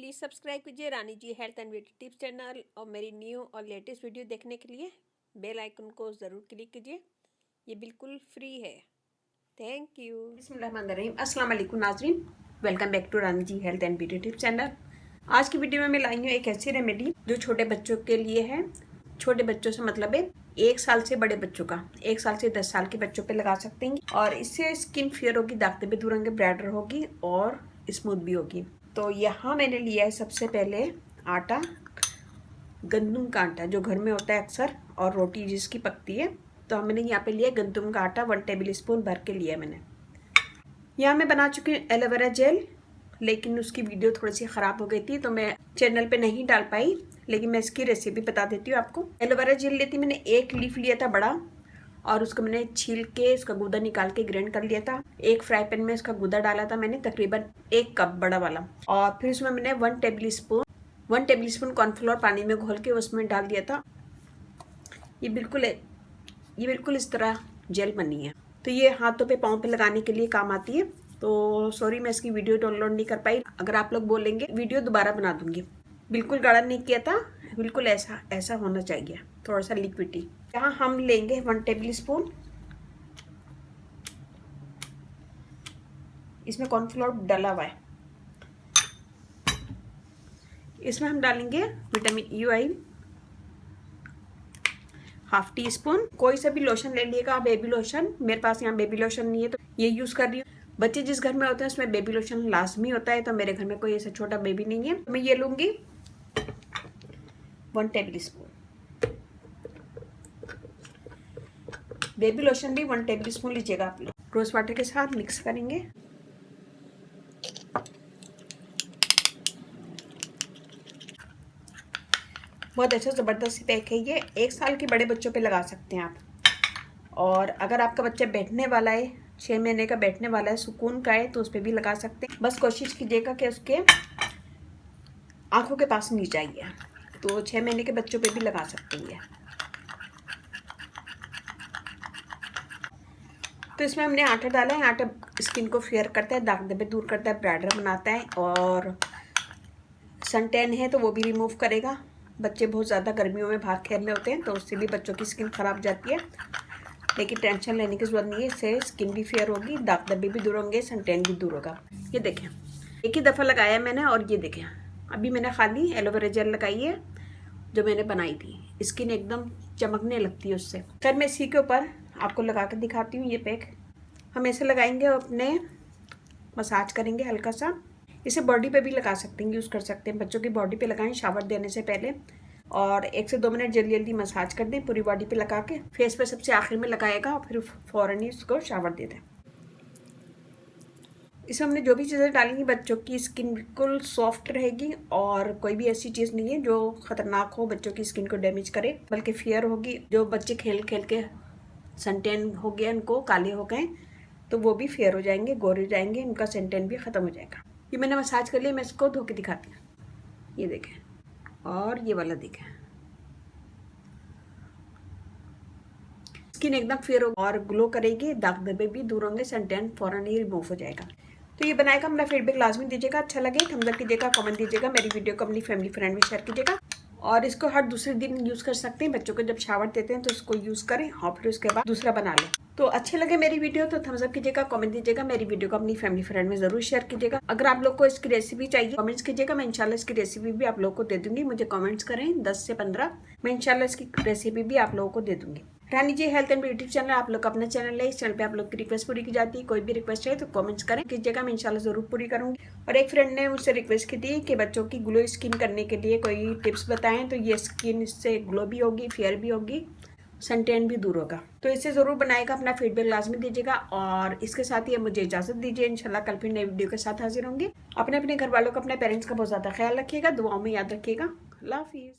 Please subscribe कीजिए Rani ji health and beauty tips channel और मेरी न्यू और लेटेस्ट वीडियो देखने के लिए बेल आइकन को ज़रूर क्लिक कीजिए। ये बिल्कुल फ्री है। Thank you. बिस्मिल्लाहिर्रहमानिर्रहीम। अस्सलाम वालेकुम नाज़रीन, welcome back to Rani ji health and beauty tips channel. आज की वीडियो में मैं लाई हूँ एक ऐसी रेमेडी जो छोटे बच्चों के लिए है। छोटे बच्चों से मतलब है 1 साल से बड़े बच्चों का, 1 साल से 10 साल के बच्चों पे लगा सकते हैं और इससे स्किन फेयर होगी, दाग भी दूर होंगे, ब्राइटर होगी और स्मूथ भी होगी। तो यहाँ मैंने लिया है सबसे पहले आटा, गंदम का आटा जो घर में होता है अक्सर, और रोटी जिसकी पकती है। तो मैंने यहाँ पे लिया गंदम का आटा 1 टेबल स्पून भर के लिया मैंने। यहाँ मैं बना चुकी हूँ एलोवेरा जेल, लेकिन उसकी वीडियो थोड़ी सी ख़राब हो गई थी तो मैं चैनल पे नहीं डाल पाई, लेकिन मैं इसकी रेसिपी बता देती हूँ आपको। एलोवेरा जेल लेती मैंने 1 लीफ लिया था बड़ा, और उसको मैंने छील के इसका गूदा निकाल के ग्राइंड कर लिया था। एक फ्राई पैन में इसका गूदा डाला था मैंने, तकरीबन 1 कप बड़ा वाला, और फिर उसमें मैंने 1 टेबल स्पून कॉर्नफ्लोर पानी में घोल के उसमें डाल दिया था। ये बिल्कुल इस तरह जेल बनी है। तो ये हाथों पे पाँव पे लगाने के लिए काम आती है। तो सॉरी मैं इसकी वीडियो डाउनलोड नहीं कर पाई, अगर आप लोग बोलेंगे वीडियो दोबारा बना दूंगी। बिल्कुल गाढ़ा नहीं किया था, बिल्कुल ऐसा होना चाहिए, थोड़ा सा लिक्विडी। यहाँ हम लेंगे 1 टेबल स्पून, इसमें कॉर्नफ्लोर डाला हुआ है। इसमें हम डालेंगे vitamin E oil, ½ tea spoon. कोई सा भी लोशन ले लिएगा, बेबी लोशन। मेरे पास यहाँ बेबी लोशन नहीं है तो ये यूज़ कर रही हूँ। बच्चे जिस घर में होते हैं उसमें बेबी लोशन लाजमी होता है, तो मेरे घर में कोई ऐसा छोटा बेबी नहीं है, तो मैं ये लूँगी 1 टेबल स्पून। बेबी लोशन भी 1 टेबल स्पून लीजिएगा आप लोग। रोज़ वाटर के साथ मिक्स करेंगे। बहुत अच्छा ज़बरदस्त पैक है ये, 1 साल के बड़े बच्चों पे लगा सकते हैं आप। और अगर आपका बच्चा बैठने वाला है, 6 महीने का बैठने वाला है, सुकून का है, तो उस पर भी लगा सकते हैं। बस कोशिश कीजिएगा कि उसके आँखों के पास नहीं जाइए। तो 6 महीने के बच्चों पे भी लगा सकते हैं। तो इसमें हमने आटा डाला है। आटा स्किन को फेयर करता है, दाग धब्बे दूर करता है, ब्राइटर बनाता है, और सन टैन है तो वो भी रिमूव करेगा। बच्चे बहुत ज़्यादा गर्मियों में बाहर खेलने होते हैं तो उससे भी बच्चों की स्किन ख़राब जाती है, लेकिन टेंशन लेने की ज़रूरत नहीं है। इससे स्किन भी फेयर होगी, दाग धब्बे भी दूर होंगे, सन टैन भी दूर होगा। ये देखें, एक ही दफ़ा लगाया मैंने, और ये देखें अभी मैंने खाली एलोवेरा जेल लगाई है जो मैंने बनाई थी। स्किन एकदम चमकने लगती है उससे। फिर मैं इसी के ऊपर आपको लगा के दिखाती हूँ। ये पैक हम ऐसे लगाएंगे, अपने मसाज करेंगे हल्का सा। इसे बॉडी पे भी लगा सकते हैं, यूज़ कर सकते हैं। बच्चों की बॉडी पे लगाएं शावर देने से पहले, और 1 से 2 मिनट जल्दी जल्दी मसाज कर दें पूरी बॉडी पे लगा के। फेस पे सबसे आखिर में लगाएगा और फिर फ़ौरन ही उसको शावर दे दें। इसमें हमने जो भी चीज़ें डालेंगी, बच्चों की स्किन बिल्कुल सॉफ्ट रहेगी, और कोई भी ऐसी चीज़ नहीं है जो ख़तरनाक हो, बच्चों की स्किन को डैमेज करे, बल्कि फेयर होगी। जो बच्चे खेल खेल के सनटैन हो गया, इनको काले हो गए, तो वो भी फेयर हो जाएंगे, गोरे हो जाएंगे, इनका सनटैन भी ख़त्म हो जाएगा। ये मैंने मसाज कर लिया, मैं इसको धो के दिखाती हूँ। ये देखें, और ये वाला देखें, स्किन एकदम फेयर हो और ग्लो करेगी, दाग धब्बे भी दूर होंगे, सनटैन फ़ौरन ही रिमूव हो जाएगा। तो ये बनाएगा, मेरा फीडबैक लाजमी दीजिएगा, अच्छा लगे थम्स अप कीजिएगा, कमेंट दीजिएगा, मेरी वीडियो को अपनी फैमिली फ्रेंड में शेयर कीजिएगा। और इसको हर दूसरे दिन यूज़ कर सकते हैं। बच्चों को जब शावर देते हैं तो इसको यूज़ करें, और फिर उसके बाद दूसरा बना लें। तो अच्छे लगे मेरी वीडियो तो थम्स अप कीजिएगा, कमेंट दीजिएगा, मेरी वीडियो को अपनी फैमिली फ्रेंड में ज़रूर शेयर कीजिएगा। अगर आप लोग को इसकी रेसिपी चाहिए कमेंट्स कीजिएगा, मैं इंशाल्लाह इसकी रेसिपी भी आप लोगों को दे दूँगी। मुझे कमेंट्स करें 10 से 15, मैं इंशाल्लाह इसकी रेसिपी भी आप लोगों को दे दूँगी। रानी ji health and beauty channel आप लोग का अपना चैनल है, इस चैनल पे आप लोग की रिक्वेस्ट पूरी की जाती है। कोई भी रिक्वेस्ट है तो कमेंट्स करें कीजिएगा, मैं इंशाल्लाह ज़रूर पूरी करूँगी। और एक फ्रेंड ने मुझसे रिक्वेस्ट की थी कि बच्चों की ग्लो स्किन करने के लिए कोई टिप्स बताएं, तो ये स्किन इससे ग्लो भी होगी, फेयर भी होगी, सनटैन भी दूर होगा। तो इसे ज़रूर बनाएगा, अपना फीडबैक लाजमी दीजिएगा। और इसके साथ ही मुझे इजाज़त दीजिए, इंशाल्लाह कल फिर नई वीडियो के साथ हाजिर होंगे। अपने घर वालों को, अपने पेरेंट्स का बहुत ज़्यादा ख्याल रखिएगा, दुआओं में याद रखिएगा। अल्लाह हाफिज़।